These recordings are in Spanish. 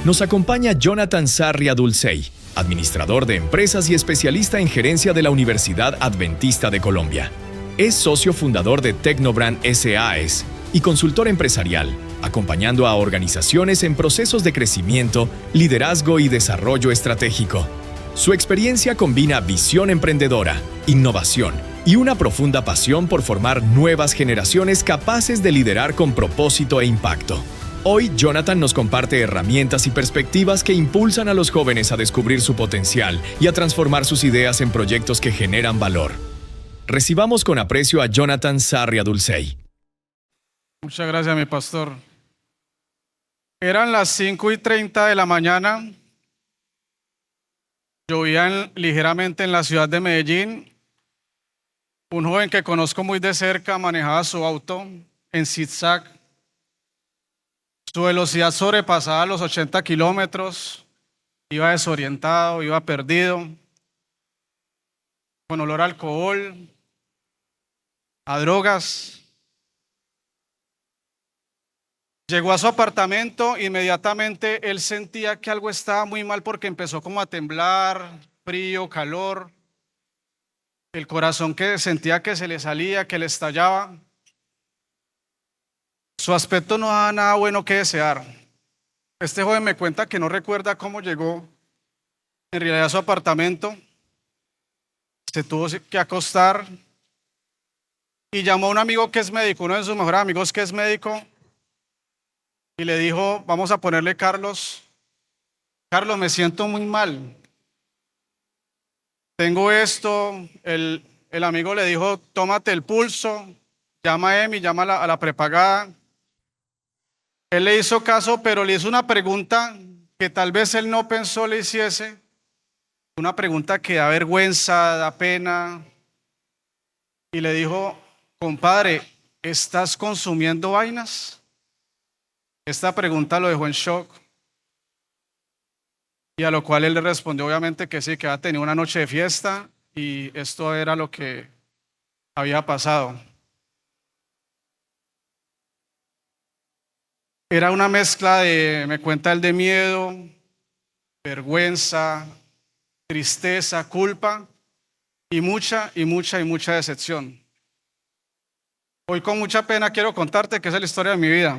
Nos acompaña Jonathan Sarria Dulcey, administrador de empresas y especialista en gerencia de la Universidad Adventista de Colombia. Es socio fundador de Tecnobrand SAS y consultor empresarial, acompañando a organizaciones en procesos de crecimiento, liderazgo y desarrollo estratégico. Su experiencia combina visión emprendedora, innovación y una profunda pasión por formar nuevas generaciones capaces de liderar con propósito e impacto. Hoy, Jonathan nos comparte herramientas y perspectivas que impulsan a los jóvenes a descubrir su potencial y a transformar sus ideas en proyectos que generan valor. Recibamos con aprecio a Jonathan Sarria Dulcey. Muchas gracias, mi pastor. Eran las 5:30 de la mañana. Llovía ligeramente en la ciudad de Medellín. Un joven que conozco muy de cerca manejaba su auto en zigzag. Su velocidad sobrepasaba los 80 kilómetros. Iba desorientado, iba perdido, con olor a alcohol, a drogas. Llegó a su apartamento, inmediatamente él sentía que algo estaba muy mal porque empezó como a temblar, frío, calor, el corazón que sentía que se le salía, que le estallaba. Su aspecto no daba nada bueno que desear. Este joven me cuenta que no recuerda cómo llegó en realidad a su apartamento. Se tuvo que acostar y llamó a un amigo que es médico, uno de sus mejores amigos que es médico, y le dijo: vamos a ponerle Carlos. Carlos, me siento muy mal. Tengo esto. El amigo le dijo: tómate el pulso, llama a EMI, llama a la prepagada. Él le hizo caso, pero le hizo una pregunta que tal vez él no pensó le hiciese. Una pregunta que da vergüenza, da pena. Y le dijo: compadre, ¿estás consumiendo vainas? Esta pregunta lo dejó en shock. Y a lo cual él le respondió obviamente que sí, que había tenido una noche de fiesta y esto era lo que había pasado. Era una mezcla de, me cuenta él, de miedo, vergüenza, tristeza, culpa y mucha decepción. Hoy con mucha pena quiero contarte que esa es la historia de mi vida.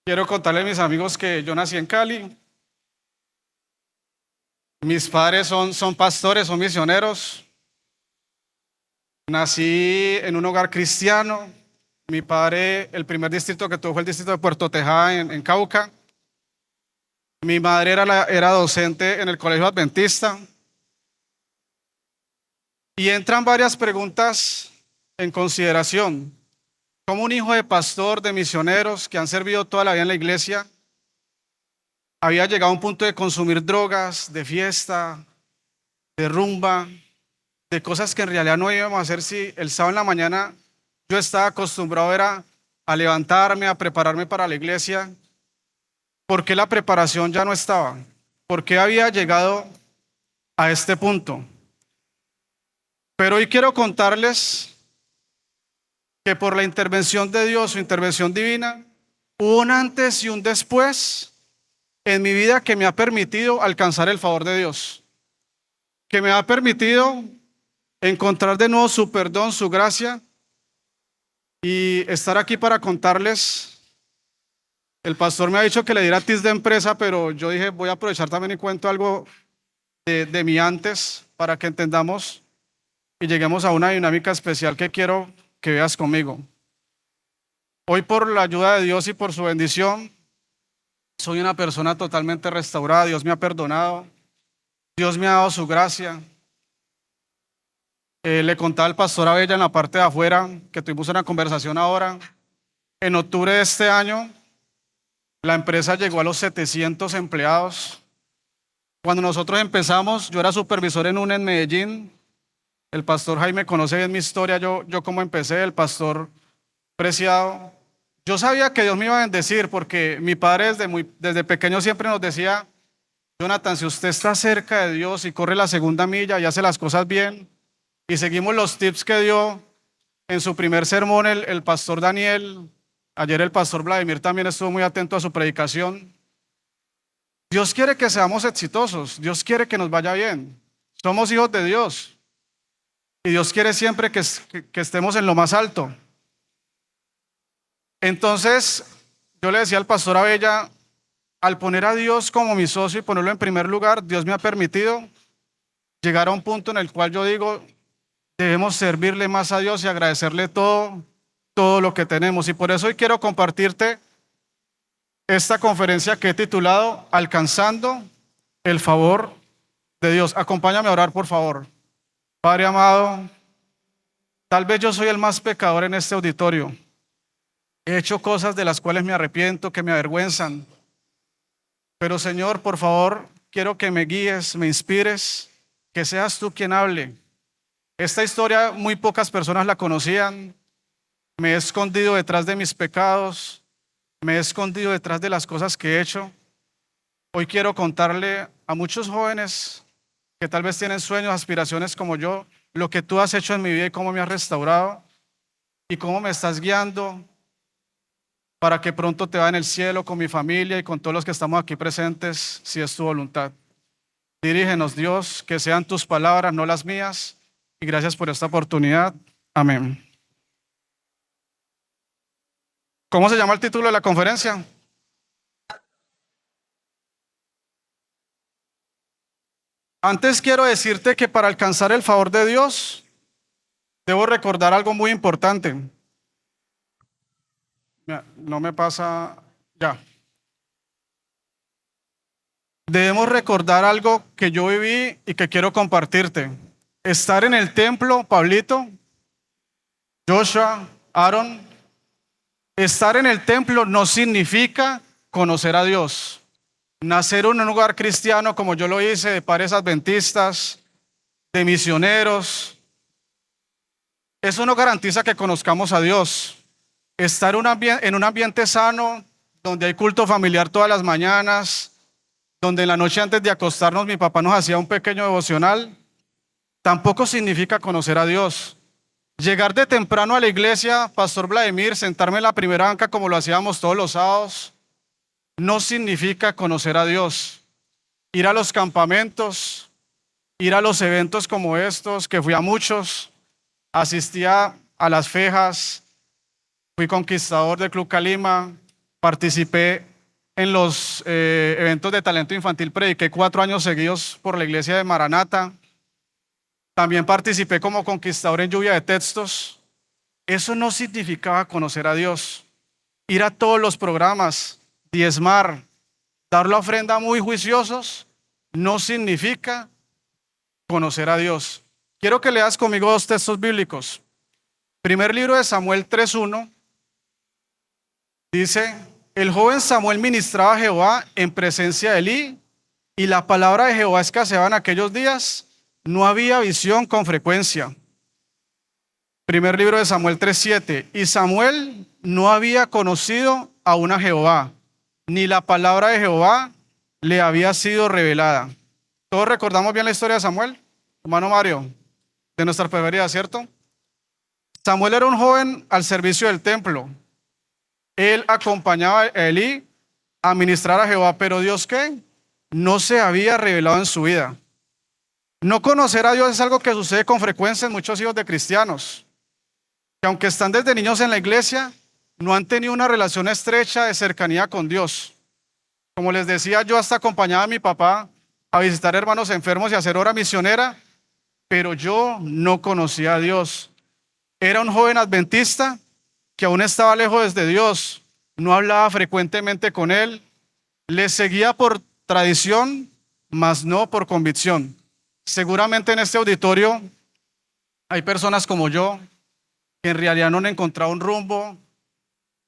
Quiero contarle a mis amigos que yo nací en Cali. Mis padres son pastores, son misioneros. Nací en un hogar cristiano. Mi padre, el primer distrito que tuvo fue el distrito de Puerto Tejada en Cauca. Mi madre era docente en el colegio adventista. Y entran varias preguntas en consideración. Como un hijo de pastor, de misioneros que han servido toda la vida en la iglesia, había llegado a un punto de consumir drogas, de fiesta, de rumba, de cosas que en realidad no íbamos a hacer si el sábado en la mañana yo estaba acostumbrado a levantarme, a prepararme para la iglesia. ¿Por qué la preparación ya no estaba? ¿Por qué había llegado a este punto? Pero hoy quiero contarles que por la intervención de Dios, su intervención divina, hubo un antes y un después en mi vida que me ha permitido alcanzar el favor de Dios, que me ha permitido encontrar de nuevo su perdón, su gracia, y estar aquí para contarles. El pastor me ha dicho que le diera tips de empresa, pero yo dije, voy a aprovechar también y cuento algo de mi antes para que entendamos y lleguemos a una dinámica especial que quiero que veas conmigo. Hoy, por la ayuda de Dios y por su bendición, soy una persona totalmente restaurada. Dios me ha perdonado, Dios me ha dado su gracia. Le contaba al pastor Abella en la parte de afuera que tuvimos una conversación ahora. En octubre de este año, la empresa llegó a los 700 empleados. Cuando nosotros empezamos, yo era supervisor en UNE en Medellín. El pastor Jaime conoce bien mi historia, yo cómo empecé, el pastor Preciado. Yo sabía que Dios me iba a bendecir porque mi padre desde pequeño siempre nos decía: Jonathan, si usted está cerca de Dios y corre la segunda milla y hace las cosas bien, y seguimos los tips que dio en su primer sermón el pastor Daniel, Ayer el pastor Vladimir también estuvo muy atento a su predicación. Dios quiere que seamos exitosos, Dios quiere que nos vaya bien. Somos hijos de Dios y Dios quiere siempre que estemos en lo más alto. Entonces, yo le decía al pastor Abella, al poner a Dios como mi socio y ponerlo en primer lugar, Dios me ha permitido llegar a un punto en el cual yo digo, debemos servirle más a Dios y agradecerle todo lo que tenemos. Y por eso hoy quiero compartirte esta conferencia que he titulado Alcanzando el favor de Dios. Acompáñame a orar, por favor. Padre amado, tal vez yo soy el más pecador en este auditorio. He hecho cosas de las cuales me arrepiento, que me avergüenzan. Pero Señor, por favor, quiero que me guíes, me inspires, que seas tú quien hable. Esta historia muy pocas personas la conocían. Me he escondido detrás de mis pecados, me he escondido detrás de las cosas que he hecho. Hoy quiero contarle a muchos jóvenes que tal vez tienen sueños, aspiraciones como yo, lo que tú has hecho en mi vida y cómo me has restaurado y cómo me estás guiando para que pronto te vaya en el cielo con mi familia y con todos los que estamos aquí presentes, si es tu voluntad. Dirígenos, Dios, que sean tus palabras, no las mías, y gracias por esta oportunidad. Amén. ¿Cómo se llama el título de la conferencia? Antes quiero decirte que para alcanzar el favor de Dios, debo recordar algo muy importante. No me pasa ya. Debemos recordar algo que yo viví y que quiero compartirte. Estar en el templo, Pablito, Joshua, Aaron, estar en el templo no significa conocer a Dios. Nacer en un lugar cristiano como yo lo hice, de padres adventistas, de misioneros, eso no garantiza que conozcamos a Dios. Estar en un ambiente sano, donde hay culto familiar todas las mañanas, donde en la noche antes de acostarnos mi papá nos hacía un pequeño devocional, tampoco significa conocer a Dios. Llegar de temprano a la iglesia, Pastor Vladimir, sentarme en la primera banca como lo hacíamos todos los sábados, no significa conocer a Dios. Ir a los campamentos, ir a los eventos como estos, que fui a muchos, asistía a las fejas, fui conquistador del Club Calima, participé en los eventos de talento infantil, prediqué 4 años seguidos por la iglesia de Maranata. También participé como conquistador en lluvia de textos. Eso no significaba conocer a Dios. Ir a todos los programas, diezmar, dar la ofrenda muy juiciosos, no significa conocer a Dios. Quiero que leas conmigo 2 textos bíblicos. Primer libro de Samuel 3:1 dice: el joven Samuel ministraba a Jehová en presencia de Elí, y la palabra de Jehová escaseaba en aquellos días. No había visión con frecuencia. Primer libro de Samuel 3:7. Y Samuel no había conocido aún a Jehová, ni la palabra de Jehová le había sido revelada. Todos recordamos bien la historia de Samuel, hermano Mario, de nuestra preferida, ¿cierto? Samuel era un joven al servicio del templo. Él acompañaba a Elí a ministrar a Jehová, pero Dios, ¿qué? No se había revelado en su vida. No conocer a Dios es algo que sucede con frecuencia en muchos hijos de cristianos, que aunque están desde niños en la iglesia, no han tenido una relación estrecha de cercanía con Dios. Como les decía, yo hasta acompañaba a mi papá a visitar hermanos enfermos y a hacer obra misionera, pero yo no conocía a Dios. Era un joven adventista que aún estaba lejos de Dios, no hablaba frecuentemente con Él, le seguía por tradición, mas no por convicción. Seguramente en este auditorio hay personas como yo que en realidad no han encontrado un rumbo,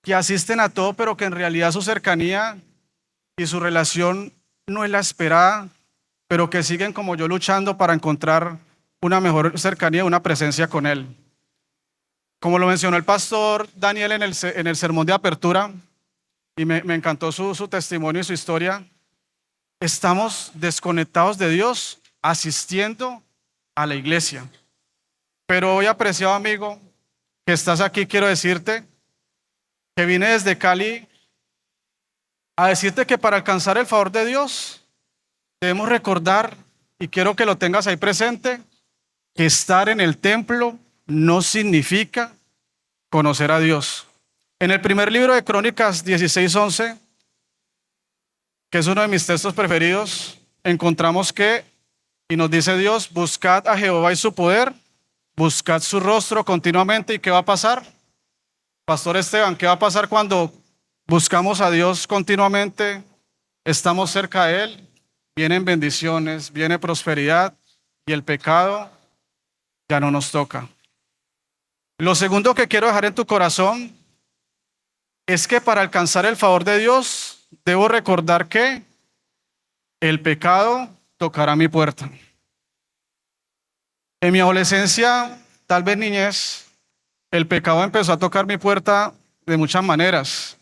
que asisten a todo, pero que en realidad su cercanía y su relación no es la esperada, pero que siguen como yo luchando para encontrar una mejor cercanía, una presencia con Él. Como lo mencionó el pastor Daniel en el sermón de apertura, y me encantó su testimonio y su historia, estamos desconectados de Dios asistiendo a la iglesia. Pero hoy, apreciado amigo, que estás aquí, quiero decirte, que vine desde Cali a decirte que para alcanzar el favor de Dios debemos recordar, y quiero que lo tengas ahí presente, que estar en el templo no significa conocer a Dios. En el primer libro de Crónicas 16:11, que es uno de mis textos preferidos, encontramos que, y nos dice Dios, buscad a Jehová y su poder, buscad su rostro continuamente. ¿Y qué va a pasar? Pastor Esteban, ¿qué va a pasar cuando buscamos a Dios continuamente? Estamos cerca de Él, vienen bendiciones, viene prosperidad y el pecado ya no nos toca. Lo segundo que quiero dejar en tu corazón es que para alcanzar el favor de Dios debo recordar que el pecado tocará mi puerta. En mi adolescencia, tal vez niñez, el pecado empezó a tocar mi puerta de muchas maneras.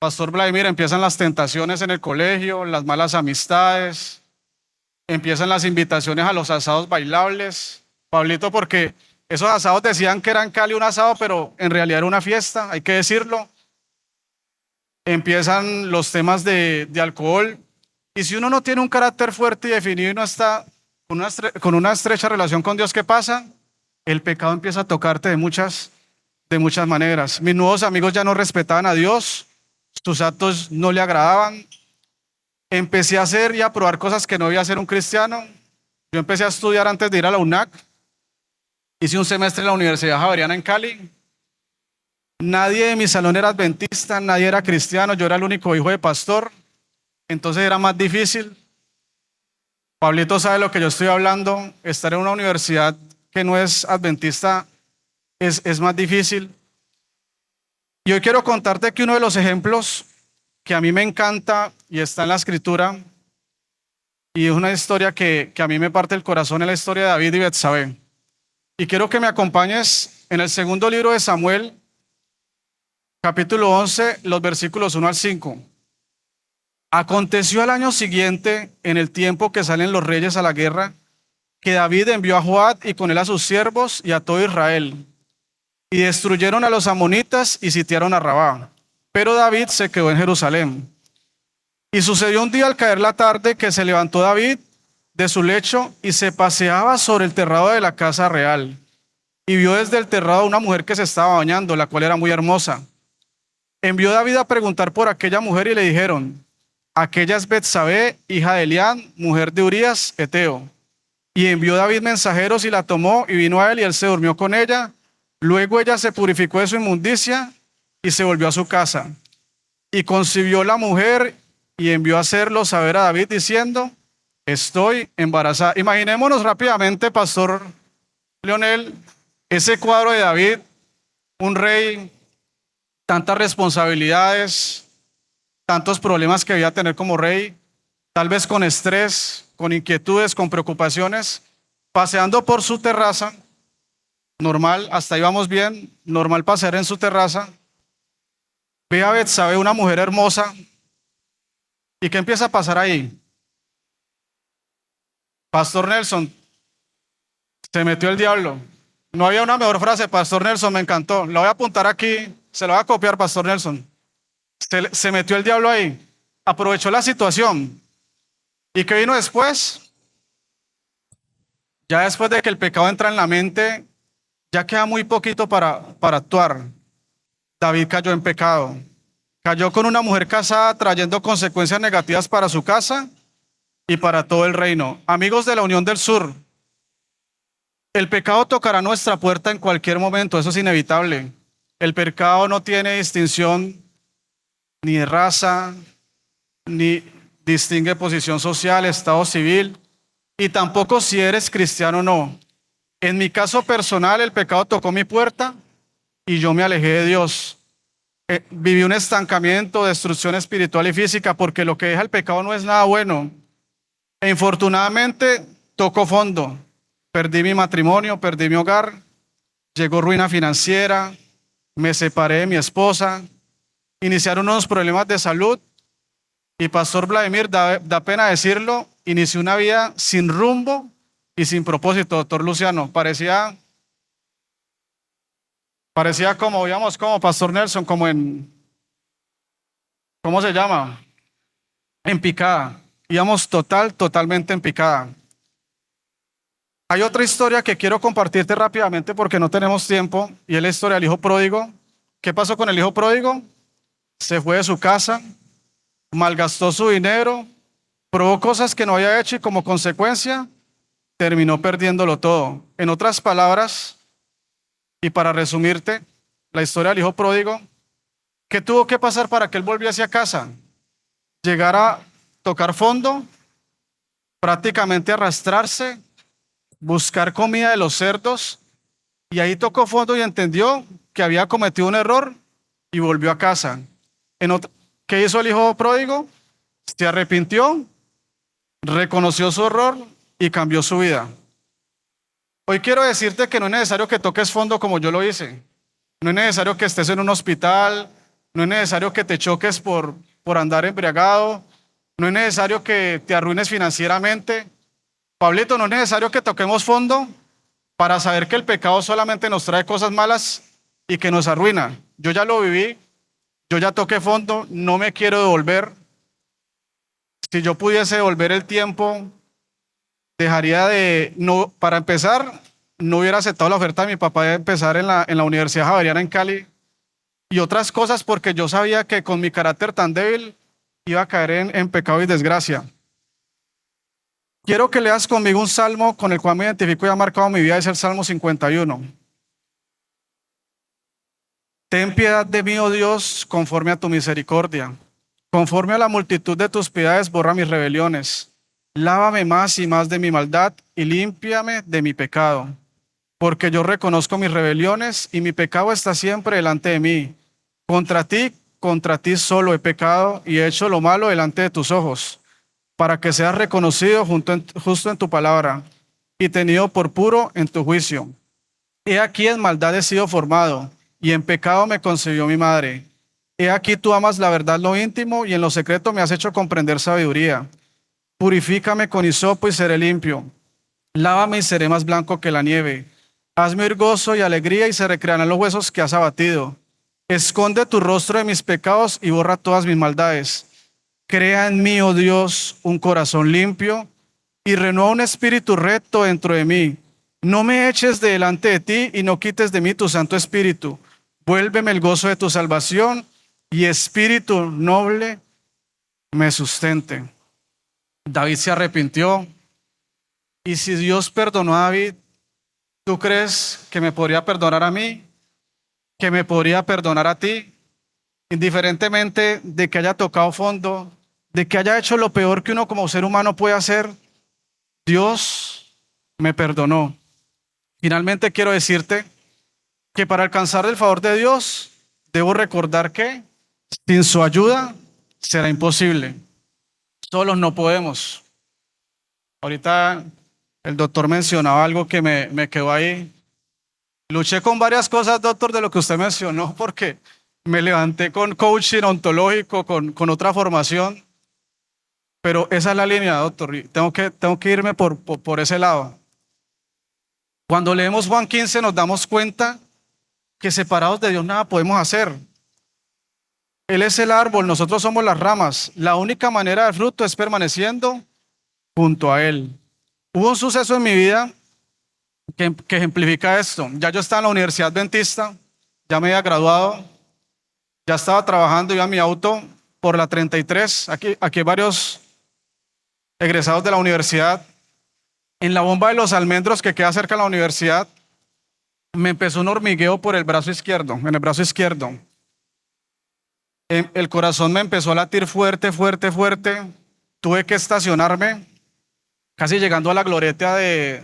Pastor Vladimir, empiezan las tentaciones en el colegio, las malas amistades, empiezan las invitaciones a los asados bailables. Pablito, porque esos asados decían que eran Cali un asado, pero en realidad era una fiesta, hay que decirlo. Empiezan los temas de alcohol. Y si uno no tiene un carácter fuerte y definido y no está con una estrecha relación con Dios, ¿qué pasa? El pecado empieza a tocarte de muchas maneras. Mis nuevos amigos ya no respetaban a Dios, sus actos no le agradaban. Empecé a hacer y a probar cosas que no debía hacer un cristiano. Yo empecé a estudiar antes de ir a la UNAC. Hice un semestre en la Universidad Javeriana en Cali. Nadie de mi salón era adventista, nadie era cristiano, yo era el único hijo de pastor. Entonces era más difícil. Pablito sabe lo que yo estoy hablando. Estar en una universidad que no es adventista es más difícil. Y hoy quiero contarte que uno de los ejemplos que a mí me encanta y está en la escritura, y es una historia que a mí me parte el corazón, es la historia de David y Betsabé. Y quiero que me acompañes en el segundo libro de Samuel, capítulo 11, los versículos 1 al 5. Aconteció al año siguiente, en el tiempo que salen los reyes a la guerra, que David envió a Joab y con él a sus siervos y a todo Israel, y destruyeron a los amonitas y sitiaron a Rabá. Pero David se quedó en Jerusalén. Y sucedió un día al caer la tarde que se levantó David de su lecho y se paseaba sobre el terrado de la casa real. Y vio desde el terrado a una mujer que se estaba bañando, la cual era muy hermosa. Envió David a preguntar por aquella mujer y le dijeron: aquella es Betsabé, hija de Elián, mujer de Urías, Eteo. Y envió David mensajeros y la tomó y vino a él y él se durmió con ella. Luego ella se purificó de su inmundicia y se volvió a su casa. Y concibió la mujer y envió a hacerlo saber a David diciendo: estoy embarazada. Imaginémonos rápidamente, Pastor Leonel, ese cuadro de David, un rey, tantas responsabilidades, tantos problemas que debía tener como rey, tal vez con estrés, con inquietudes, con preocupaciones, paseando por su terraza, normal, hasta ahí vamos bien, normal pasear en su terraza, ve a Betsabé, una mujer hermosa, ¿y qué empieza a pasar ahí? Pastor Nelson, se metió el diablo. No había una mejor frase, Pastor Nelson, me encantó. La voy a apuntar aquí, se la voy a copiar, Pastor Nelson. Se metió el diablo ahí, aprovechó la situación. ¿Y qué vino después? Ya después de que el pecado entra en la mente, ya queda muy poquito para actuar. David cayó en pecado. Cayó con una mujer casada, trayendo consecuencias negativas para su casa y para todo el reino. Amigos de la Unión del Sur, el pecado tocará nuestra puerta en cualquier momento, eso es inevitable. El pecado no tiene distinción ni de raza, ni distingue posición social, estado civil, y tampoco si eres cristiano o no. En mi caso personal, el pecado tocó mi puerta y yo me alejé de Dios. Viví un estancamiento, destrucción espiritual y física, porque lo que deja el pecado no es nada bueno. E infortunadamente tocó fondo. Perdí mi matrimonio, perdí mi hogar, llegó ruina financiera, me separé de mi esposa, iniciaron unos problemas de salud y Pastor Vladimir, da pena decirlo, inicié una vida sin rumbo y sin propósito, doctor Luciano. Parecía Parecía como, íbamos como Pastor Nelson, como en, ¿cómo se llama? En picada. Íbamos totalmente en picada. Hay otra historia que quiero compartirte rápidamente porque no tenemos tiempo y es la historia del hijo pródigo. ¿Qué pasó con el hijo pródigo? Se fue de su casa, malgastó su dinero, probó cosas que no había hecho y como consecuencia terminó perdiéndolo todo. En otras palabras, y para resumirte, la historia del hijo pródigo, ¿qué tuvo que pasar para que él volviese a casa? Llegar a tocar fondo, prácticamente arrastrarse, buscar comida de los cerdos, y ahí tocó fondo y entendió que había cometido un error y volvió a casa. ¿Qué hizo el hijo pródigo? Se arrepintió, reconoció su error y cambió su vida. Hoy quiero decirte que no es necesario que toques fondo como yo lo hice. No es necesario que estés en un hospital, no es necesario que te choques por andar embriagado, no es necesario que te arruines financieramente. Pablito, no es necesario que toquemos fondo para saber que el pecado solamente nos trae cosas malas y que nos arruina. Yo ya lo viví, yo ya toqué fondo, no me quiero devolver. Si yo pudiese devolver el tiempo, dejaría de, no, para empezar, no hubiera aceptado la oferta de mi papá de empezar en la Universidad Javeriana en Cali y otras cosas porque yo sabía que con mi carácter tan débil iba a caer en pecado y desgracia. Quiero que leas conmigo un salmo con el cual me identifico y ha marcado mi vida, es el Salmo 51. Ten piedad de mí, oh Dios, conforme a tu misericordia. Conforme a la multitud de tus piedades, borra mis rebeliones. Lávame más y más de mi maldad y límpiame de mi pecado. Porque yo reconozco mis rebeliones y mi pecado está siempre delante de mí. Contra ti solo he pecado y he hecho lo malo delante de tus ojos, para que seas reconocido justo en tu palabra y tenido por puro en tu juicio. He aquí en maldad he sido formado, y en pecado me concibió mi madre. He aquí tú amas la verdad en lo íntimo, y en lo secreto me has hecho comprender sabiduría. Purifícame con hisopo y seré limpio. Lávame y seré más blanco que la nieve. Hazme oír gozo y alegría y se recrearán los huesos que has abatido. Esconde tu rostro de mis pecados y borra todas mis maldades. Crea en mí, oh Dios, un corazón limpio y renueva un espíritu recto dentro de mí. No me eches de delante de ti y no quites de mí tu Santo Espíritu. Vuélveme el gozo de tu salvación y espíritu noble me sustente. David se arrepintió. Y si Dios perdonó a David, ¿tú crees que me podría perdonar a mí? ¿Que me podría perdonar a ti? Indiferentemente de que haya tocado fondo, de que haya hecho lo peor que uno como ser humano puede hacer, Dios me perdonó. Finalmente quiero decirte que para alcanzar el favor de Dios, debo recordar que sin su ayuda será imposible. Solos no podemos. Ahorita el doctor mencionaba algo que me quedó ahí. Luché con varias cosas, doctor, de lo que usted mencionó, porque me levanté con coaching ontológico, con otra formación, pero esa es la línea, doctor, y tengo que irme por ese lado. Cuando leemos Juan 15 nos damos cuenta que separados de Dios nada podemos hacer. Él es el árbol, nosotros somos las ramas. La única manera de fruto es permaneciendo junto a Él. Hubo un suceso en mi vida que ejemplifica esto. Ya yo estaba en la Universidad Adventista, ya me había graduado, ya estaba trabajando, iba en mi auto por la 33. Aquí hay varios egresados de la universidad. En la bomba de los almendros que queda cerca de la universidad, me empezó un hormigueo por el brazo izquierdo, en el brazo izquierdo. El corazón me empezó a latir fuerte. Tuve que estacionarme, casi llegando a la glorieta del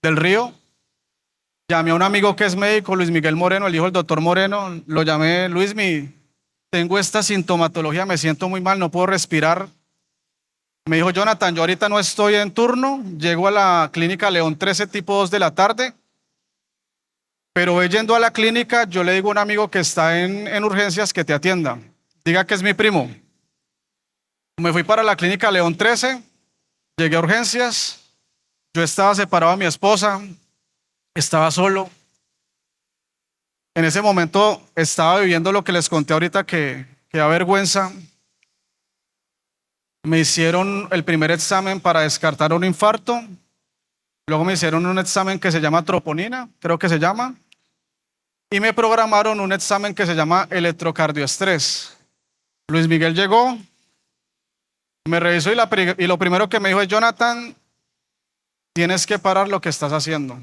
río. Llamé a un amigo que es médico, Luis Miguel Moreno, el hijo del doctor Moreno. Lo llamé: Luismi, tengo esta sintomatología, me siento muy mal, no puedo respirar. Me dijo: Jonathan, yo ahorita no estoy en turno, llego a la clínica León 13 tipo 2 de la tarde, pero yendo a la clínica, yo le digo a un amigo que está en urgencias que te atienda. Diga que es mi primo. Me fui para la clínica León 13, llegué a urgencias, yo estaba separado de mi esposa, estaba solo. En ese momento estaba viviendo lo que les conté ahorita que da vergüenza. Me hicieron el primer examen para descartar un infarto. Luego me hicieron un examen que se llama troponina, creo que se llama. Y me programaron un examen que se llama electrocardioestrés. Luis Miguel llegó, me revisó y lo primero que me dijo es: Jonathan, tienes que parar lo que estás haciendo.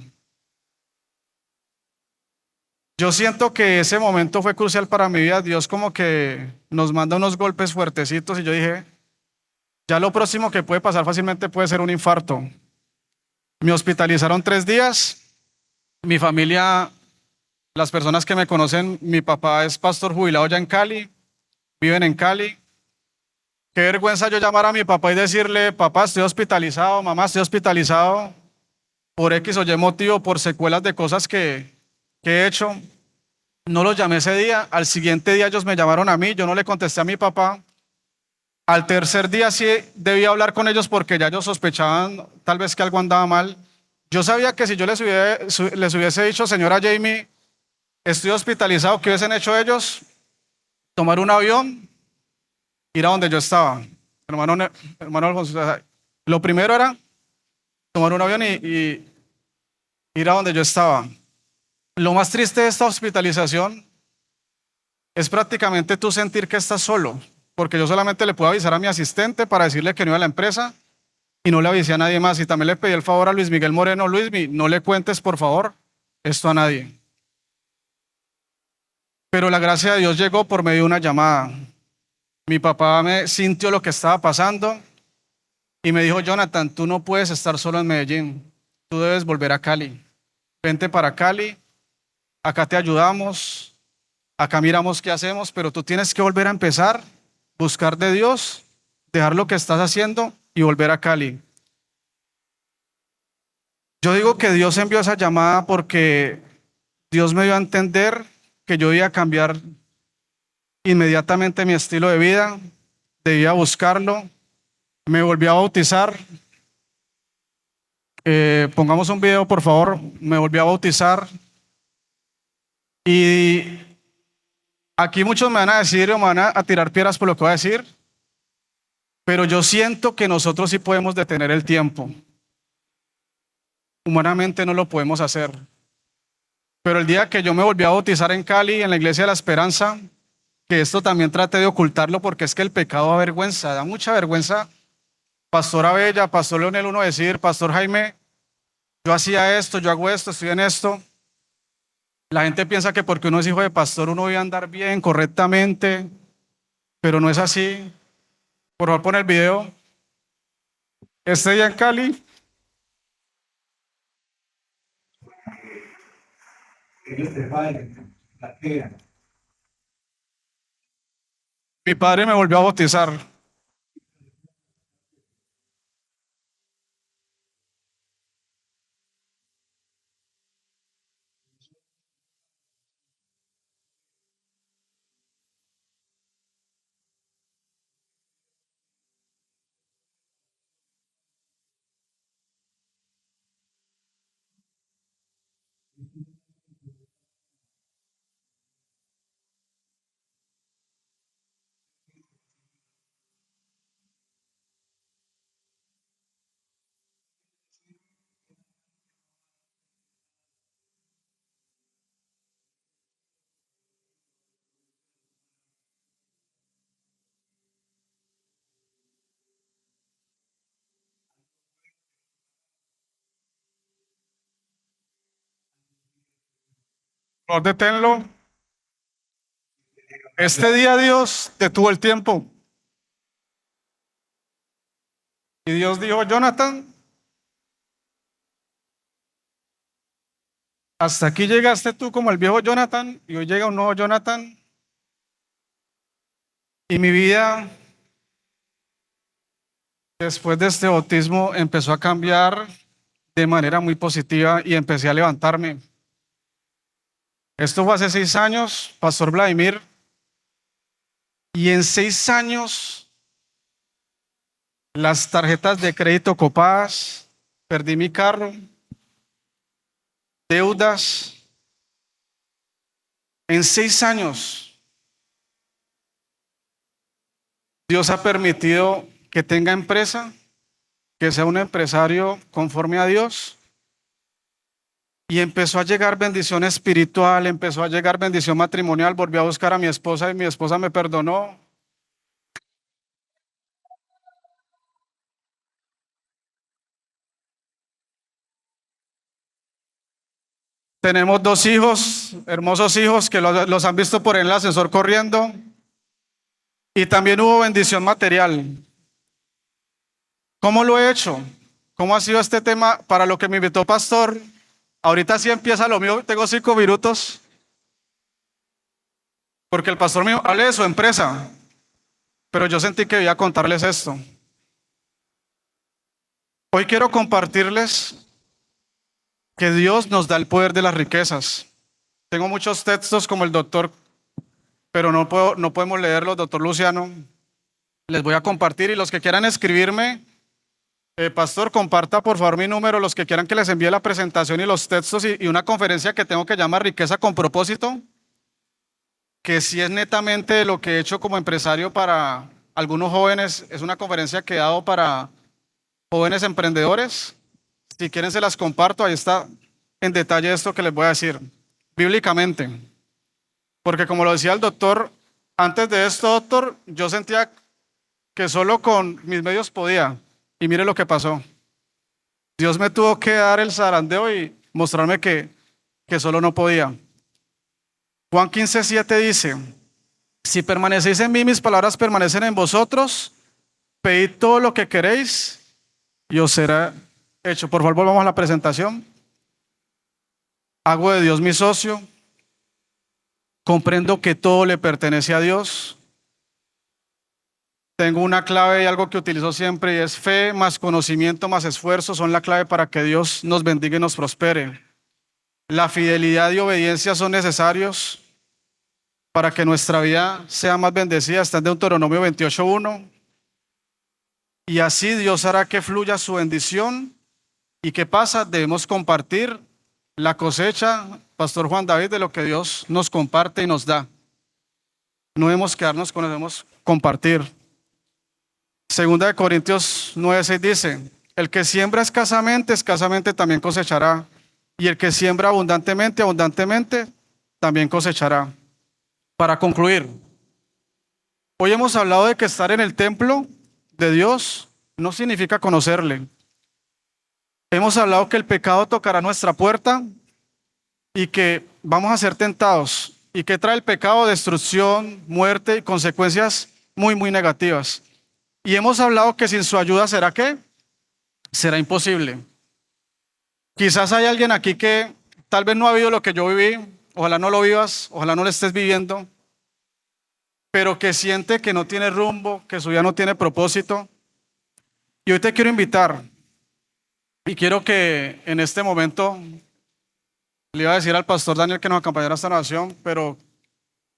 Yo siento que ese momento fue crucial para mi vida. Dios como que nos manda unos golpes fuertecitos y yo dije, ya lo próximo que puede pasar fácilmente puede ser un infarto. Me hospitalizaron 3 días. Mi familia, las personas que me conocen, mi papá es pastor jubilado ya en Cali, viven en Cali. Qué vergüenza yo llamar a mi papá y decirle: papá, estoy hospitalizado, mamá, estoy hospitalizado por X o Y motivo, por secuelas de cosas que he hecho. No los llamé ese día. Al siguiente día ellos me llamaron a mí, yo no le contesté a mi papá. Al tercer día sí debí hablar con ellos porque ya ellos sospechaban tal vez que algo andaba mal. Yo sabía que si yo les hubiese dicho: señora Jamie, estoy hospitalizado, ¿qué hubiesen hecho ellos? Tomar un avión, ir a donde yo estaba. Hermano Alfonso, lo primero era tomar un avión y ir a donde yo estaba. Lo más triste de esta hospitalización es prácticamente tú sentir que estás solo, porque yo solamente le puedo avisar a mi asistente para decirle que no iba a la empresa y no le avisé a nadie más. Y también le pedí el favor a Luis Miguel Moreno: Luismi, no le cuentes por favor esto a nadie. Pero la gracia de Dios llegó por medio de una llamada. Mi papá me sintió lo que estaba pasando y me dijo: Jonathan, tú no puedes estar solo en Medellín, tú debes volver a Cali. Vente para Cali, acá te ayudamos, acá miramos qué hacemos, pero tú tienes que volver a empezar, buscar de Dios, dejar lo que estás haciendo y volver a Cali. Yo digo que Dios envió esa llamada porque Dios me dio a entender que yo debía cambiar inmediatamente mi estilo de vida, debía buscarlo. Me volví a bautizar. Pongamos un video, por favor. Me volví a bautizar. Y aquí muchos me van a decir o me van a tirar piedras por lo que voy a decir, pero yo siento que nosotros sí podemos detener el tiempo. Humanamente no lo podemos hacer. Pero el día que yo me volví a bautizar en Cali, en la Iglesia de la Esperanza, que esto también traté de ocultarlo porque es que el pecado da vergüenza, da mucha vergüenza. Pastor Abella, Pastor Leonel, uno decir: Pastor Jaime, yo hacía esto, yo hago esto, estoy en esto. La gente piensa que porque uno es hijo de pastor uno debe andar bien, correctamente, pero no es así. Por favor, pon el video. Este día en Cali, mi padre me volvió a bautizar. Por favor, deténlo. Este día Dios detuvo el tiempo. Y Dios dijo: Jonathan, hasta aquí llegaste tú como el viejo Jonathan y hoy llega un nuevo Jonathan. Y mi vida, después de este bautismo, empezó a cambiar de manera muy positiva y empecé a levantarme. Esto fue hace 6 años, Pastor Vladimir, y en 6 años las tarjetas de crédito copadas, perdí mi carro, deudas, En 6 años, Dios ha permitido que tenga empresa, que sea un empresario conforme a Dios. Y empezó a llegar bendición espiritual, empezó a llegar bendición matrimonial. Volví a buscar a mi esposa y mi esposa me perdonó. Tenemos 2 hijos, hermosos hijos, que los han visto por el ascensor corriendo. Y también hubo bendición material. ¿Cómo lo he hecho? ¿Cómo ha sido este tema para lo que me invitó pastor? Ahorita sí empieza lo mío, tengo 5 minutos. Porque el pastor mío hable de su empresa. Pero yo sentí que debía contarles esto. Hoy quiero compartirles que Dios nos da el poder de las riquezas. Tengo muchos textos como el doctor, pero no podemos leerlos, doctor Luciano. Les voy a compartir y los que quieran escribirme, pastor, comparta por favor mi número, los que quieran que les envíe la presentación y los textos y una conferencia que tengo que llamar Riqueza con Propósito, que si es netamente lo que he hecho como empresario para algunos jóvenes, es una conferencia que he dado para jóvenes emprendedores. Si quieren se las comparto, ahí está en detalle esto que les voy a decir, bíblicamente. Porque como lo decía el doctor, antes de esto, doctor, yo sentía que solo con mis medios podía. Y mire lo que pasó. Dios me tuvo que dar el zarandeo y mostrarme que solo no podía. Juan 15:7 dice, si permanecéis en mí, mis palabras permanecen en vosotros, pedid todo lo que queréis y os será hecho. Por favor, volvamos a la presentación. Hago de Dios mi socio. Comprendo que todo le pertenece a Dios. Tengo una clave y algo que utilizo siempre y es fe más conocimiento más esfuerzo son la clave para que Dios nos bendiga y nos prospere. La fidelidad y obediencia son necesarios para que nuestra vida sea más bendecida. Está en Deuteronomio 28:1. Y así Dios hará que fluya su bendición. ¿Y qué pasa? Debemos compartir la cosecha, Pastor Juan David, de lo que Dios nos comparte y nos da. No debemos quedarnos con eso, debemos compartir. Segunda de Corintios 9:6 dice, el que siembra escasamente, escasamente también cosechará. Y el que siembra abundantemente, abundantemente también cosechará. Para concluir, hoy hemos hablado de que estar en el templo de Dios no significa conocerle. Hemos hablado que el pecado tocará nuestra puerta y que vamos a ser tentados. ¿Y que trae el pecado? Destrucción, muerte y consecuencias muy, muy negativas. Y hemos hablado que sin su ayuda ¿será qué? Será imposible. Quizás hay alguien aquí que tal vez no ha vivido lo que yo viví, ojalá no lo vivas, ojalá no lo estés viviendo, pero que siente que no tiene rumbo, que su vida no tiene propósito. Y hoy te quiero invitar. Y quiero que en este momento, le iba a decir al pastor Daniel que nos acompañara a esta oración, pero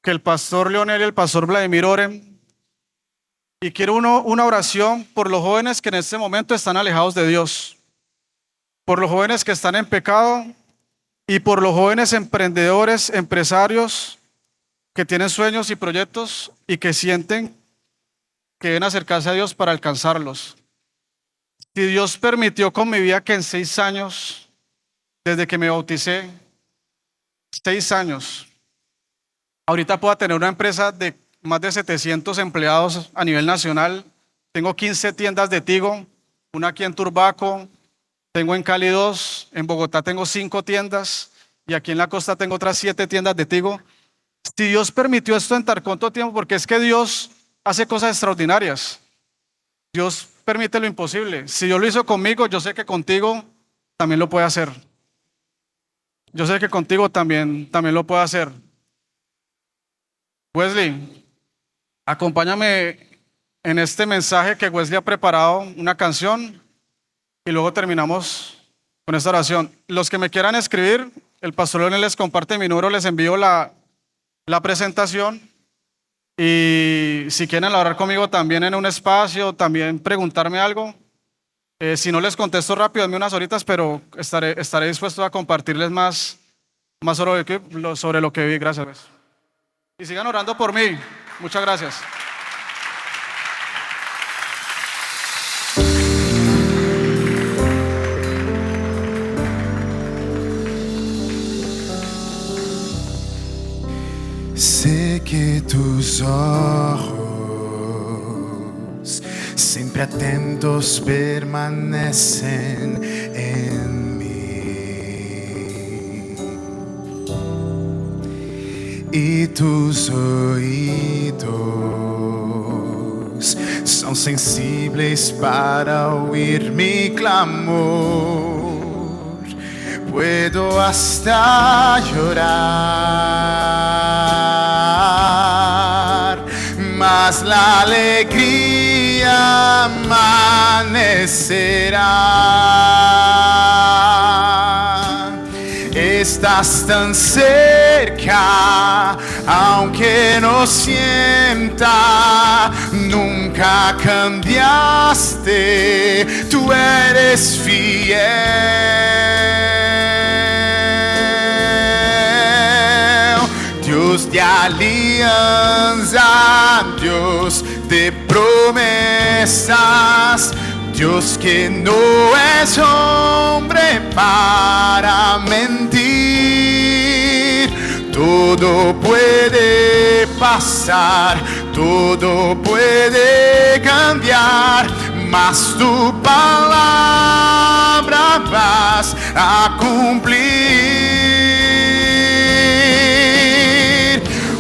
que el pastor Leonel y el pastor Vladimir oren. Y quiero una oración por los jóvenes que en este momento están alejados de Dios, por los jóvenes que están en pecado y por los jóvenes emprendedores, empresarios que tienen sueños y proyectos y que sienten que deben acercarse a Dios para alcanzarlos. Si Dios permitió con mi vida que en 6 años, desde que me bauticé, 6 años, ahorita pueda tener una empresa de más de 700 empleados a nivel nacional. Tengo 15 tiendas de Tigo, una aquí en Turbaco, tengo en Cali 2, en Bogotá tengo 5 tiendas y aquí en la costa tengo otras 7 tiendas de Tigo. Si Dios permitió esto en tan corto tiempo, porque es que Dios hace cosas extraordinarias. Dios permite lo imposible. Si Dios lo hizo conmigo, yo sé que contigo también lo puede hacer. Yo sé que contigo también lo puede hacer. Wesley, acompáñame en este mensaje que Wesley ha preparado, una canción, y luego terminamos con esta oración. Los que me quieran escribir, el pastor Leonel les comparte mi número, les envío la presentación. Y si quieren hablar conmigo también en un espacio, también preguntarme algo. Si no les contesto rápido, denme unas horitas, pero estaré dispuesto a compartirles más sobre lo que vi. Gracias. Y sigan orando por mí. Muchas gracias. Sé que tus ojos, siempre atentos, permanecen en mí. Y tus oídos son sensibles para oír mi clamor. Puedo hasta llorar, mas la alegría amanecerá. Estás tan cerca, aunque no sienta, nunca cambiaste, tú eres fiel. Dios de alianza, Dios de promesas, Dios que no es hombre para mentir. Todo puede pasar, todo puede cambiar, mas tu palabra vas a cumplir.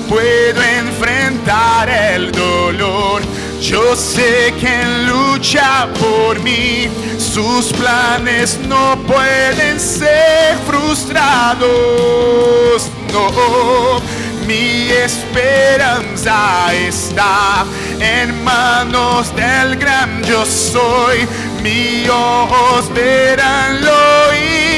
Puedo enfrentar el dolor, yo sé que lucha por mí. Sus planes no pueden ser frustrados, no. Mi esperanza está en manos del gran yo soy. Mis ojos verán lo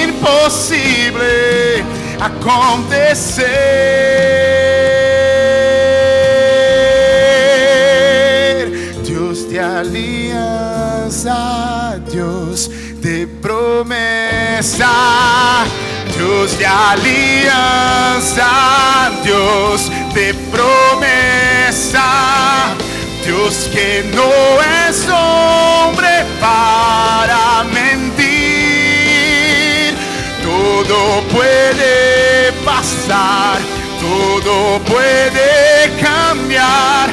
imposible acontecer. Dios de alianza, Dios de promesa, Dios de alianza, Dios de promesa, Dios que no es hombre para mentir. Todo puede pasar, todo puede cambiar,